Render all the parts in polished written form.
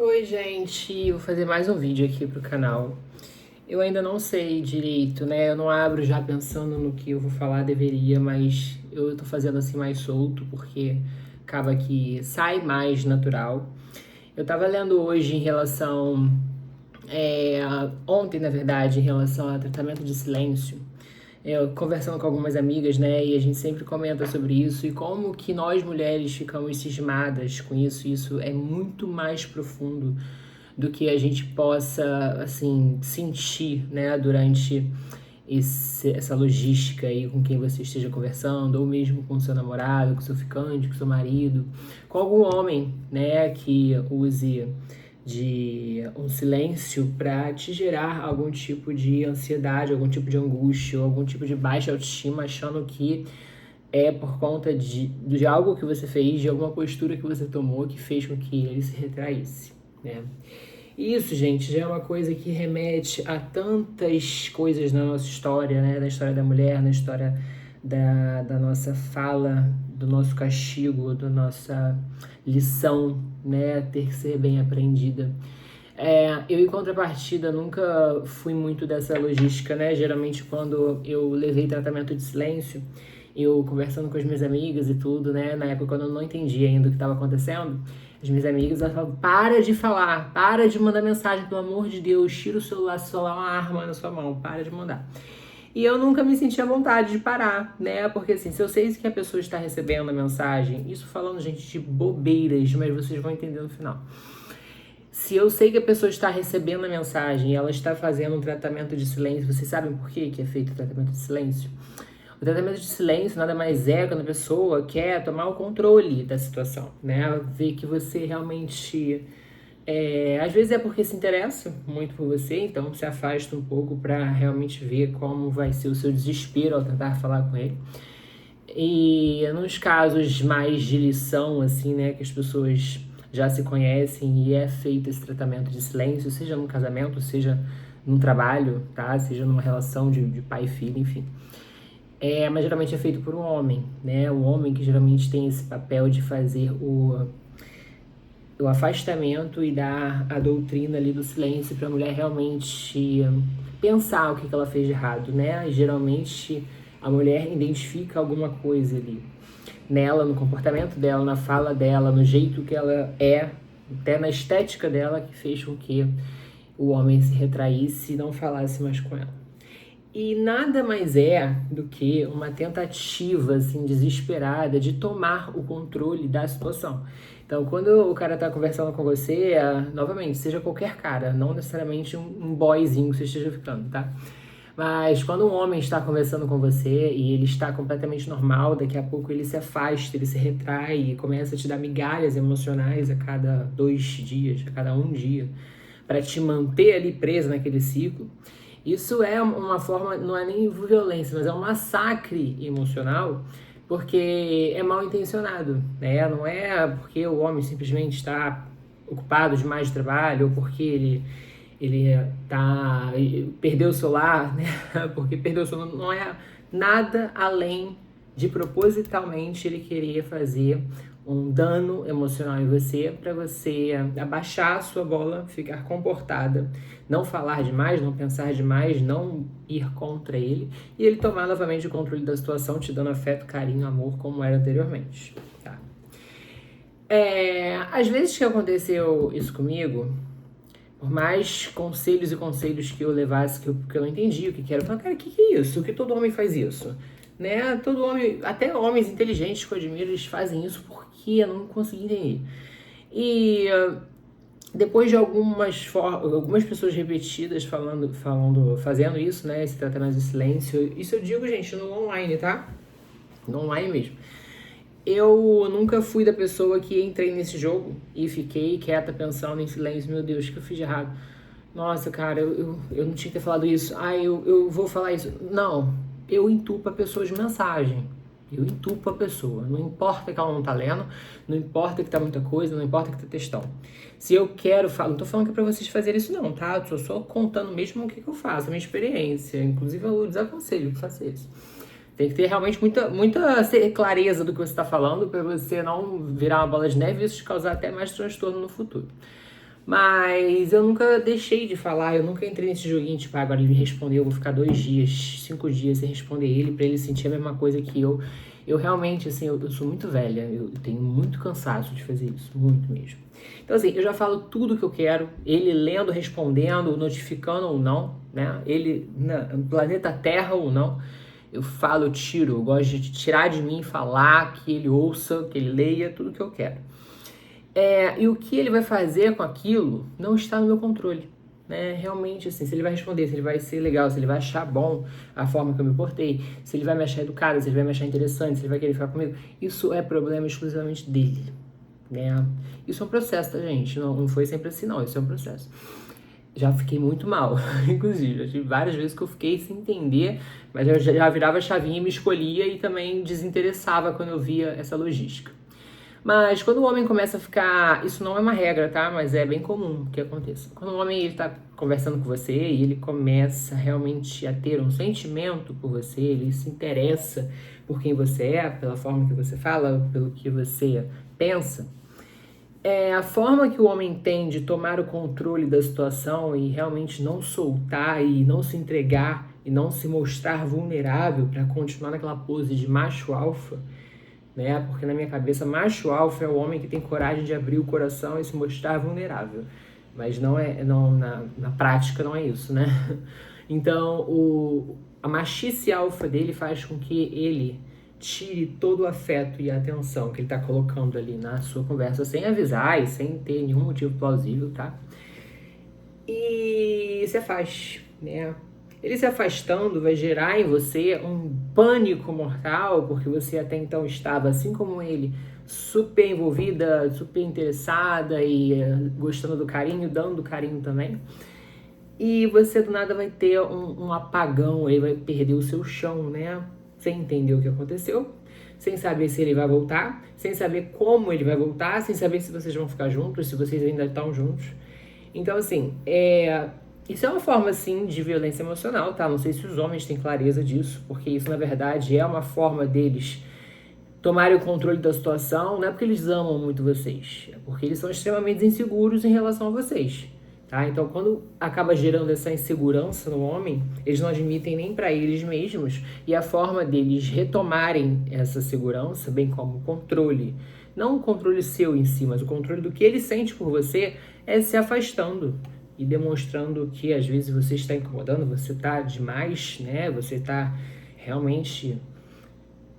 Oi, gente, vou fazer mais um vídeo aqui pro canal. Eu ainda não sei direito, né? Eu não abro já pensando no que eu vou falar, deveria, mas eu tô fazendo assim mais solto, porque acaba que sai mais natural. Eu tava lendo hoje em relação, ontem na verdade, em relação ao tratamento de silêncio. Eu conversando com algumas amigas, né, e a gente sempre comenta sobre isso e como que nós mulheres ficamos cismadas com isso. Isso é muito mais profundo do que a gente possa, assim, sentir, né, durante essa logística aí com quem você esteja conversando, ou mesmo com seu namorado, com seu ficante, com seu marido, com algum homem, né, que use de um silêncio para te gerar algum tipo de ansiedade, algum tipo de angústia, algum tipo de baixa autoestima, achando que é por conta de algo que você fez, de alguma postura que você tomou que fez com que ele se retraísse, né? E isso, gente, já é uma coisa que remete a tantas coisas na nossa história, né? Na história da mulher, na história da nossa fala, do nosso castigo, da nossa lição, né? Ter que ser bem aprendida. Eu, em contrapartida, nunca fui muito dessa logística, né? Geralmente, quando eu levei tratamento de silêncio, eu conversando com as minhas amigas e tudo, né? Na época, quando eu não entendia ainda o que estava acontecendo, as minhas amigas elas falavam: para de falar, para de mandar mensagem, pelo amor de Deus, tira o celular é uma arma na sua mão, para de mandar. E eu nunca me senti à vontade de parar, né? Porque assim, se eu sei que a pessoa está recebendo a mensagem, isso falando, gente, de bobeiras, mas vocês vão entender no final. Se eu sei que a pessoa está recebendo a mensagem e ela está fazendo um tratamento de silêncio, vocês sabem por que é feito o tratamento de silêncio? O tratamento de silêncio nada mais é quando a pessoa quer tomar o controle da situação, né? Ver que você realmente... às vezes é porque se interessa muito por você, então se afasta um pouco para realmente ver como vai ser o seu desespero ao tentar falar com ele. E nos casos mais de lição, assim, né, que as pessoas já se conhecem e é feito esse tratamento de silêncio, seja num casamento, seja num trabalho, tá? Seja numa relação de pai e filho, enfim. Mas geralmente é feito por um homem, né? Um homem que geralmente tem esse papel de fazer o afastamento e dar a doutrina ali do silêncio para a mulher realmente pensar o que ela fez de errado, né? Geralmente a mulher identifica alguma coisa ali nela, no comportamento dela, na fala dela, no jeito que ela é, até na estética dela, que fez com que o homem se retraísse e não falasse mais com ela. E nada mais é do que uma tentativa assim desesperada de tomar o controle da situação. Então, quando o cara tá conversando com você, novamente, seja qualquer cara, não necessariamente um boyzinho que você esteja ficando, tá? Mas quando um homem está conversando com você e ele está completamente normal, daqui a pouco ele se afasta, ele se retrai e começa a te dar migalhas emocionais a cada 2 dias, a cada 1 dia, para te manter ali presa naquele ciclo. Isso é uma forma, não é nem violência, mas é um massacre emocional, porque é mal intencionado, né? Não é porque o homem simplesmente está ocupado demais de trabalho ou porque perdeu o celular, né? Porque perdeu o celular, não é nada além de propositalmente ele querer fazer um dano emocional em você para você abaixar a sua bola, ficar comportada, não falar demais, não pensar demais, não ir contra ele e ele tomar novamente o controle da situação, te dando afeto, carinho, amor como era anteriormente, tá? Às vezes que aconteceu isso comigo, por mais conselhos e conselhos que eu levasse, que eu não entendi o que era. Eu falei, cara, o que é isso? O que todo homem faz isso? Né? Todo homem, até homens inteligentes que eu admiro, eles fazem isso porque eu não consegui entender. E depois de algumas pessoas repetidas fazendo isso, né? Esse tratamento de silêncio. Isso eu digo, gente, no online, tá? No online mesmo. Eu nunca fui da pessoa que entrei nesse jogo e fiquei quieta pensando em silêncio. Meu Deus, o que eu fiz de errado? Nossa, cara, eu não tinha que ter falado isso. Eu vou falar isso. Não, eu entupo a pessoa de mensagem. Eu entupo a pessoa. Não importa que ela não tá lendo, não importa que tá muita coisa, não importa que tá textão. Se eu quero falar, não tô falando que é pra vocês fazerem isso não, tá? Eu tô só contando mesmo o que eu faço, a minha experiência. Inclusive eu desaconselho que faça isso. Tem que ter realmente muita clareza do que você está falando para você não virar uma bola de neve e isso te causar até mais transtorno no futuro. Mas eu nunca deixei de falar, eu nunca entrei nesse joguinho, tipo, agora ele me respondeu, eu vou ficar 2 dias, 5 dias sem responder ele, pra ele sentir a mesma coisa que eu. Eu realmente, assim, eu sou muito velha, eu tenho muito cansaço de fazer isso, muito mesmo. Então, assim, eu já falo tudo que eu quero, ele lendo, respondendo, notificando ou não, né? Ele no planeta Terra ou não, eu falo, eu tiro, eu gosto de tirar de mim, falar, que ele ouça, que ele leia, tudo que eu quero. E o que ele vai fazer com aquilo não está no meu controle. Né? Realmente, assim, se ele vai responder, se ele vai ser legal, se ele vai achar bom a forma que eu me portei, se ele vai me achar educado, se ele vai me achar interessante, se ele vai querer ficar comigo, isso é problema exclusivamente dele. Né? Isso é um processo, tá, gente? Não foi sempre assim, não. Isso é um processo. Já fiquei muito mal, inclusive. Já tive várias vezes que eu fiquei sem entender, mas eu já virava a chavinha e me escolhia e também desinteressava quando eu via essa logística. Mas quando o homem começa a ficar... Isso não é uma regra, tá? Mas é bem comum que aconteça. Quando o homem está conversando com você e ele começa realmente a ter um sentimento por você, ele se interessa por quem você é, pela forma que você fala, pelo que você pensa, a forma que o homem tem de tomar o controle da situação e realmente não soltar e não se entregar e não se mostrar vulnerável para continuar naquela pose de macho alfa, né? Porque na minha cabeça, macho alfa é o homem que tem coragem de abrir o coração e se mostrar vulnerável. Mas na prática não é isso, né? Então, a machice alfa dele faz com que ele tire todo o afeto e a atenção que ele está colocando ali na sua conversa sem avisar e sem ter nenhum motivo plausível, tá? E se afaste, né? Ele se afastando vai gerar em você um pânico mortal, porque você até então estava, assim como ele, super envolvida, super interessada e gostando do carinho, dando carinho também. E você do nada vai ter um apagão, aí vai perder o seu chão, né? Sem entender o que aconteceu, sem saber se ele vai voltar, sem saber como ele vai voltar, sem saber se vocês vão ficar juntos, se vocês ainda estão juntos. Então, assim, isso é uma forma, assim, de violência emocional, tá? Não sei se os homens têm clareza disso, porque isso, na verdade, é uma forma deles tomarem o controle da situação. Não é porque eles amam muito vocês, é porque eles são extremamente inseguros em relação a vocês, tá? Então, quando acaba gerando essa insegurança no homem, eles não admitem nem para eles mesmos, e a forma deles retomarem essa segurança, bem como o controle, não o controle seu em si, mas o controle do que ele sente por você, é se afastando e demonstrando que às vezes você está incomodando, você está demais, né? Você está realmente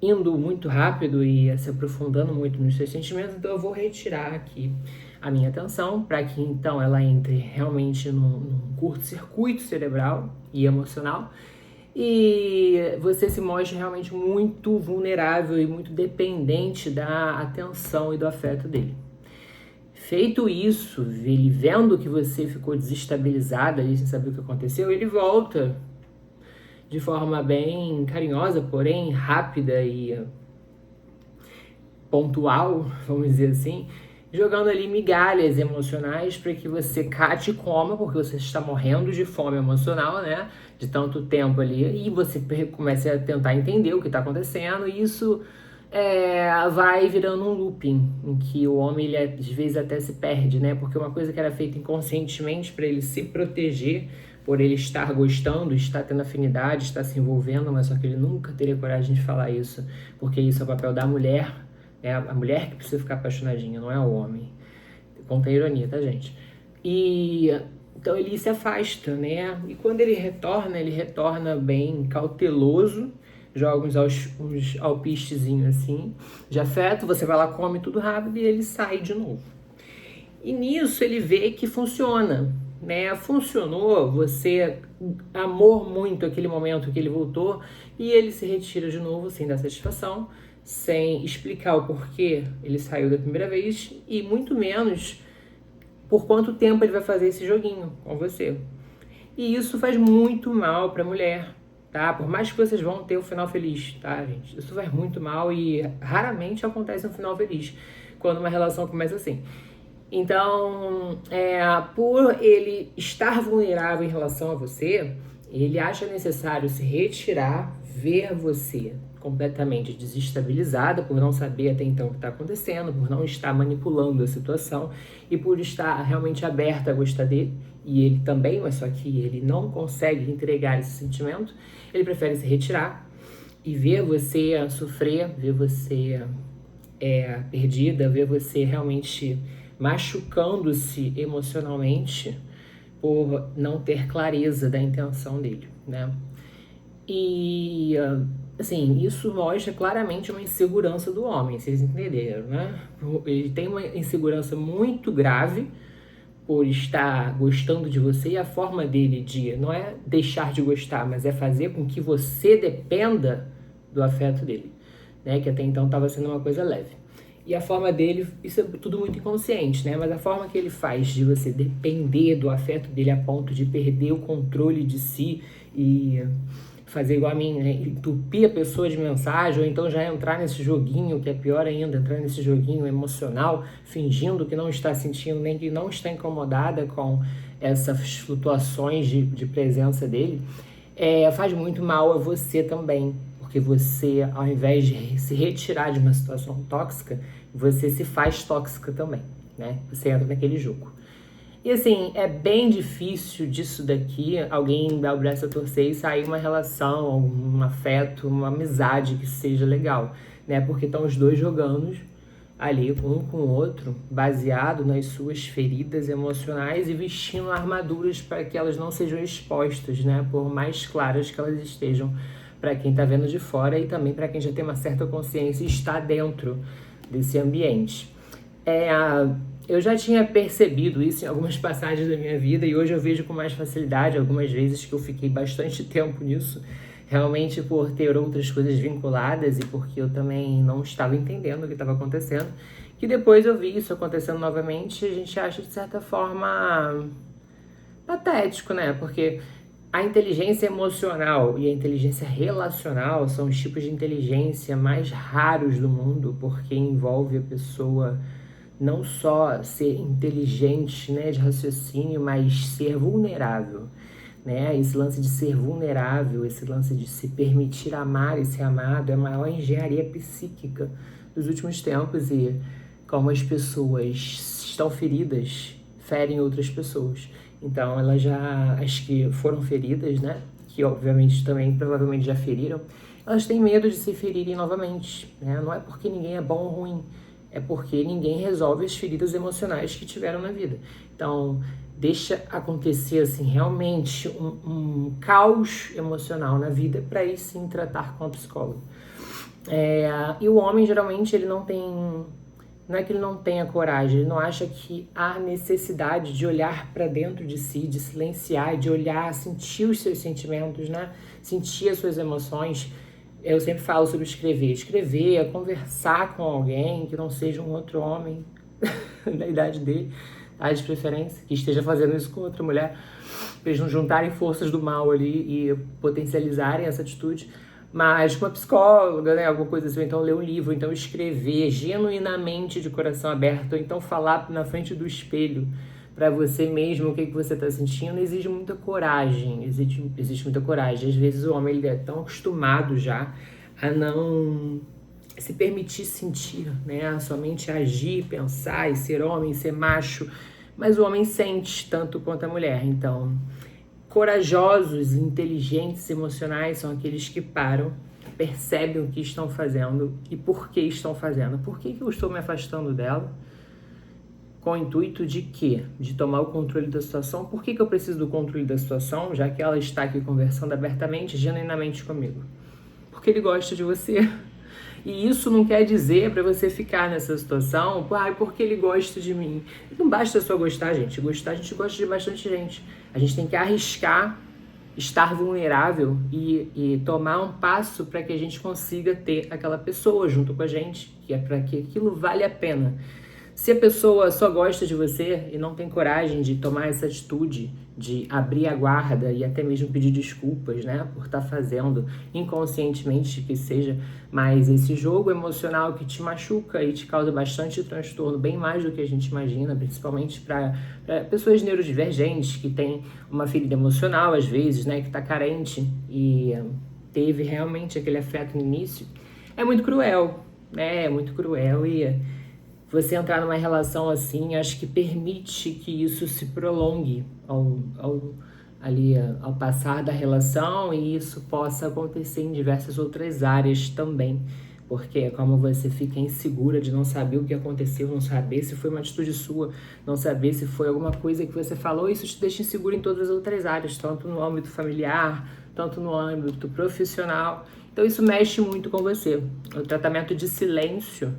indo muito rápido e se aprofundando muito nos seus sentimentos, então eu vou retirar aqui a minha atenção para que então ela entre realmente num curto-circuito cerebral e emocional e você se mostre realmente muito vulnerável e muito dependente da atenção e do afeto dele. Feito isso, ele vendo que você ficou desestabilizada ali sem saber o que aconteceu, ele volta de forma bem carinhosa, porém rápida e pontual, vamos dizer assim, jogando ali migalhas emocionais para que você cate e coma, porque você está morrendo de fome emocional, né? De tanto tempo ali, e você comece a tentar entender o que está acontecendo, e isso vai virando um looping, em que o homem, ele às vezes até se perde, né? Porque uma coisa que era feita inconscientemente para ele se proteger, por ele estar gostando, estar tendo afinidade, estar se envolvendo, mas só que ele nunca teria coragem de falar isso, porque isso é o papel da mulher, é a mulher que precisa ficar apaixonadinha, não é o homem. Conta a ironia, tá, gente? E então ele se afasta, né? E quando ele retorna bem cauteloso, joga uns alpistezinhos assim de afeto, você vai lá, come tudo rápido e ele sai de novo. E nisso ele vê que funciona, né? Funcionou, você amou muito aquele momento que ele voltou e ele se retira de novo sem dar satisfação, sem explicar o porquê ele saiu da primeira vez e muito menos por quanto tempo ele vai fazer esse joguinho com você. E isso faz muito mal pra mulher, tá? Por mais que vocês vão ter um final feliz, tá, gente? Isso faz muito mal e raramente acontece um final feliz quando uma relação começa assim. Então, por ele estar vulnerável em relação a você, ele acha necessário se retirar, ver você, completamente desestabilizada por não saber até então o que está acontecendo, por não estar manipulando a situação e por estar realmente aberta a gostar dele, e ele também, mas só que ele não consegue entregar esse sentimento, ele prefere se retirar e ver você sofrer, ver você perdida, ver você realmente machucando-se emocionalmente por não ter clareza da intenção dele, né? E, assim, isso mostra claramente uma insegurança do homem, vocês entenderam, né? Ele tem uma insegurança muito grave por estar gostando de você, e a forma dele de, não é deixar de gostar, mas é fazer com que você dependa do afeto dele, né? Que até então estava sendo uma coisa leve. E a forma dele, isso é tudo muito inconsciente, né? Mas a forma que ele faz de você depender do afeto dele a ponto de perder o controle de si e fazer igual a mim, né? Entupir a pessoa de mensagem, ou então já entrar nesse joguinho, que é pior ainda, entrar nesse joguinho emocional, fingindo que não está sentindo, nem que não está incomodada com essas flutuações de presença dele, faz muito mal a você também. Porque você, ao invés de se retirar de uma situação tóxica, você se faz tóxica também, né? Você entra naquele jogo. E assim, é bem difícil disso daqui, alguém dar o braço a torcer e sair uma relação, um afeto, uma amizade que seja legal, né? Porque estão os dois jogando ali, um com o outro, baseado nas suas feridas emocionais e vestindo armaduras para que elas não sejam expostas, né? Por mais claras que elas estejam para quem está vendo de fora e também para quem já tem uma certa consciência e está dentro desse ambiente. Eu já tinha percebido isso em algumas passagens da minha vida e hoje eu vejo com mais facilidade, algumas vezes que eu fiquei bastante tempo nisso, realmente por ter outras coisas vinculadas e porque eu também não estava entendendo o que estava acontecendo, que depois eu vi isso acontecendo novamente e a gente acha de certa forma patético, né? Porque a inteligência emocional e a inteligência relacional são os tipos de inteligência mais raros do mundo, porque envolve a pessoa não só ser inteligente, né, de raciocínio, mas ser vulnerável, né? Esse lance de ser vulnerável, esse lance de se permitir amar e ser amado é a maior engenharia psíquica dos últimos tempos e como as pessoas estão feridas, ferem outras pessoas. Então, elas já, as que foram feridas, né, que obviamente também provavelmente já feriram, elas têm medo de se ferirem novamente, né? Não é porque ninguém é bom ou ruim, é porque ninguém resolve as feridas emocionais que tiveram na vida. Então, deixa acontecer, assim, realmente um caos emocional na vida para aí sim tratar com a psicóloga. E o homem, geralmente, ele não tem... Não é que ele não tenha coragem, ele não acha que há necessidade de olhar para dentro de si, de silenciar, de olhar, sentir os seus sentimentos, né? Sentir as suas emoções. Eu sempre falo sobre escrever. Escrever é conversar com alguém que não seja um outro homem da idade dele, tá? De preferência, que esteja fazendo isso com outra mulher, para eles não juntarem forças do mal ali e potencializarem essa atitude. Mas com uma psicóloga, né, alguma coisa assim, ou então ler um livro, ou então escrever genuinamente de coração aberto, ou então falar na frente do espelho para você mesmo o que você está sentindo, exige muita coragem, existe muita coragem. Às vezes o homem ele é tão acostumado já a não se permitir sentir, né, a somente agir, pensar e ser homem, ser macho, mas o homem sente tanto quanto a mulher, então... Corajosos, inteligentes, emocionais são aqueles que param, percebem o que estão fazendo e por que estão fazendo. Por que eu estou me afastando dela? Com o intuito de quê? De tomar o controle da situação. Por que eu preciso do controle da situação, já que ela está aqui conversando abertamente, genuinamente comigo? Porque ele gosta de você. E isso não quer dizer para você ficar nessa situação, porque ele gosta de mim. Não basta só gostar, gente. Gostar, a gente gosta de bastante gente. A gente tem que arriscar, estar vulnerável e tomar um passo para que a gente consiga ter aquela pessoa junto com a gente, que é para que aquilo vale a pena. Se a pessoa só gosta de você e não tem coragem de tomar essa atitude, de abrir a guarda e até mesmo pedir desculpas, né, por estar fazendo inconscientemente que seja, mas esse jogo emocional que te machuca e te causa bastante transtorno, bem mais do que a gente imagina, principalmente para pessoas neurodivergentes que têm uma ferida emocional às vezes, né, que está carente e teve realmente aquele afeto no início, é muito cruel, né? É muito cruel e você entrar numa relação assim, acho que permite que isso se prolongue ao passar da relação e isso possa acontecer em diversas outras áreas também. Porque é como você fica insegura de não saber o que aconteceu, não saber se foi uma atitude sua, não saber se foi alguma coisa que você falou, isso te deixa insegura em todas as outras áreas, tanto no âmbito familiar, tanto no âmbito profissional. Então isso mexe muito com você. O tratamento de silêncio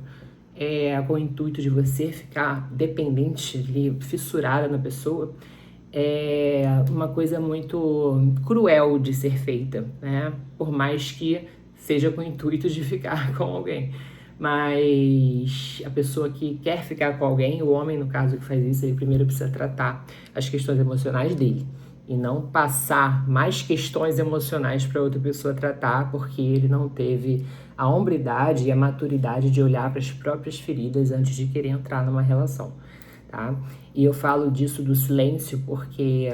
com o intuito de você ficar dependente, ali, fissurada na pessoa, é uma coisa muito cruel de ser feita, né? Por mais que seja com o intuito de ficar com alguém. Mas a pessoa que quer ficar com alguém, o homem, no caso, que faz isso, ele primeiro precisa tratar as questões emocionais dele. E não passar mais questões emocionais para outra pessoa tratar, porque ele não teve a hombridade e a maturidade de olhar para as próprias feridas antes de querer entrar numa relação, tá? E eu falo disso do silêncio porque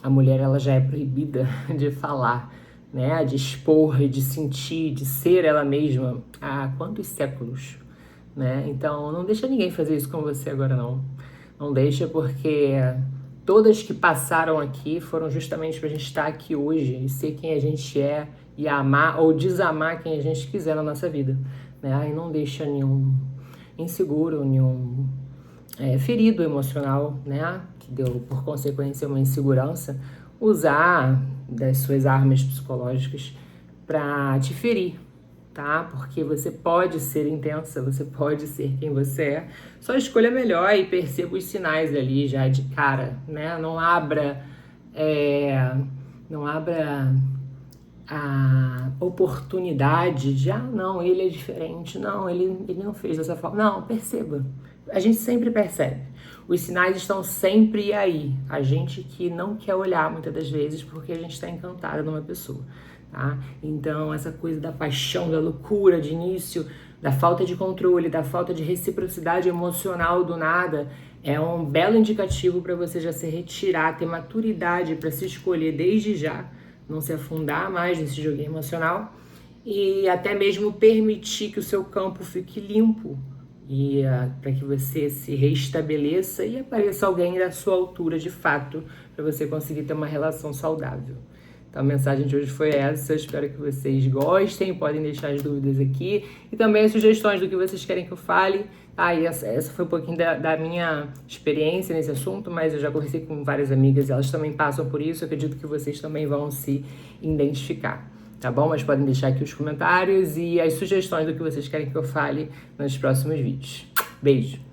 a mulher ela já é proibida de falar, né? De expor, de sentir, de ser ela mesma há quantos séculos, né? Então não deixa ninguém fazer isso com você agora não. Não deixa porque todas que passaram aqui foram justamente para a gente estar aqui hoje e ser quem a gente é e amar ou desamar quem a gente quiser na nossa vida, né? E não deixa nenhum inseguro, nenhum ferido emocional, né? Que deu por consequência uma insegurança, usar das suas armas psicológicas para te ferir, tá? Porque você pode ser intensa, você pode ser quem você é, só escolha melhor e perceba os sinais ali já de cara, né? Não abra a oportunidade de, não, ele é diferente, não, ele não fez dessa forma. Não, perceba. A gente sempre percebe. Os sinais estão sempre aí. A gente que não quer olhar muitas das vezes porque a gente está encantada numa pessoa, tá? Então, essa coisa da paixão, da loucura de início, da falta de controle, da falta de reciprocidade emocional do nada, é um belo indicativo para você já se retirar, ter maturidade para se escolher desde já, não se afundar mais nesse joguinho emocional e até mesmo permitir que o seu campo fique limpo e para que você se reestabeleça e apareça alguém da sua altura de fato para você conseguir ter uma relação saudável. Então a mensagem de hoje foi essa, eu espero que vocês gostem, podem deixar as dúvidas aqui e também as sugestões do que vocês querem que eu fale. E essa foi um pouquinho da minha experiência nesse assunto, mas eu já conversei com várias amigas, elas também passam por isso, eu acredito que vocês também vão se identificar, tá bom? Mas podem deixar aqui os comentários e as sugestões do que vocês querem que eu fale nos próximos vídeos. Beijo!